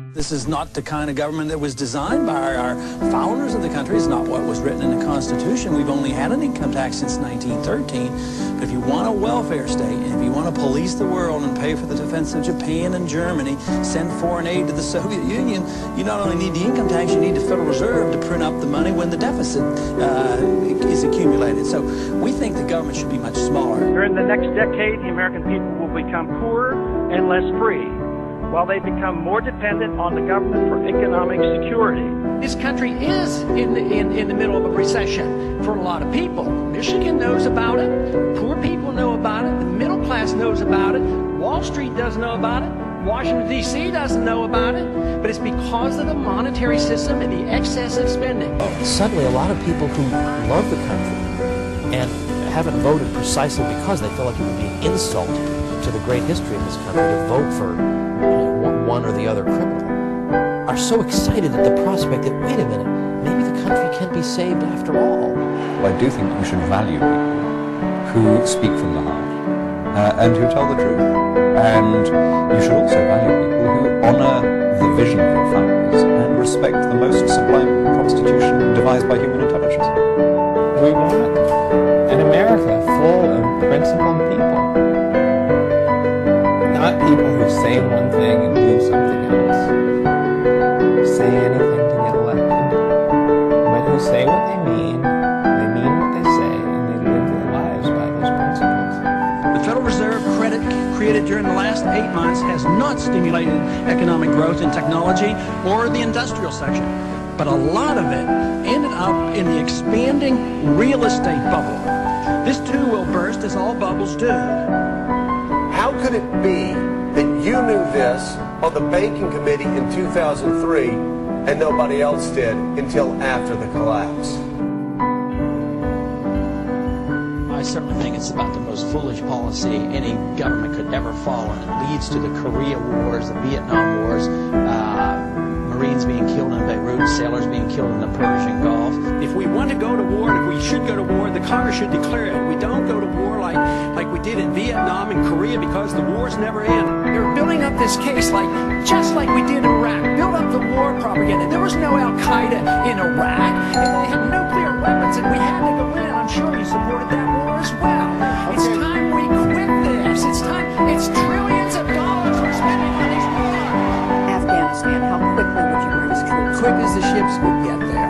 This is not the kind of government that was designed by our founders of the country. It's not what was written in the Constitution. We've only had an income tax since 1913. But if you want a welfare state, and if you want to police the world and pay for the defense of Japan and Germany, send foreign aid to the Soviet Union, you not only need the income tax, you need the Federal Reserve to print up the money when the deficit is accumulated. So we think the government should be much smaller. During the next decade, the American people will become poorer and less free, while they become more dependent on the government for economic security. This country is in the middle of a recession for a lot of people. Michigan knows about it. Poor people know about it. The middle class knows about it. Wall Street doesn't know about it. Washington, D.C. doesn't know about it. But it's because of the monetary system and the excessive spending. Suddenly, a lot of people who love the country and haven't voted precisely because they feel like it would be an insult to the great history of this country to vote for one or the other criminal, are so excited at the prospect that, wait a minute, maybe the country can be saved after all. I do think you should value people who speak from the heart and who tell the truth. And you should also value people who honour the vision of your families and respect the most sublime constitution devised by human intelligence. We want an America full of principled people. Not people who say one thing and do something else, say anything to get elected, but who say what they mean what they say, and they live their lives by those principles. The Federal Reserve credit created during the last 8 months has not stimulated economic growth in technology or the industrial section, but a lot of it ended up in the expanding real estate bubble. This too will burst, as all bubbles do. How could it be that you knew this on the banking committee in 2003 and nobody else did until after the collapse? I certainly think it's about the most foolish policy any government could ever follow, and it leads to the Korea Wars, the Vietnam Wars, Marines being killed in Beirut, sailors being killed in the Persian Gulf. If we want to go to war, and if we should go to war, the Congress should declare it. We don't go to war like we did in Vietnam and Korea, because the wars never end. They're building up this case just like we did in Iraq. Build up the war propaganda. There was no Al-Qaeda in Iraq, and they had nuclear weapons, and we had to go in. I'm sure you supported that war as well. It's time we quit this. It's time. It's trillions of dollars we're spending on these wars. Afghanistan, how quickly would you bring troops? Quick as the ships would get there.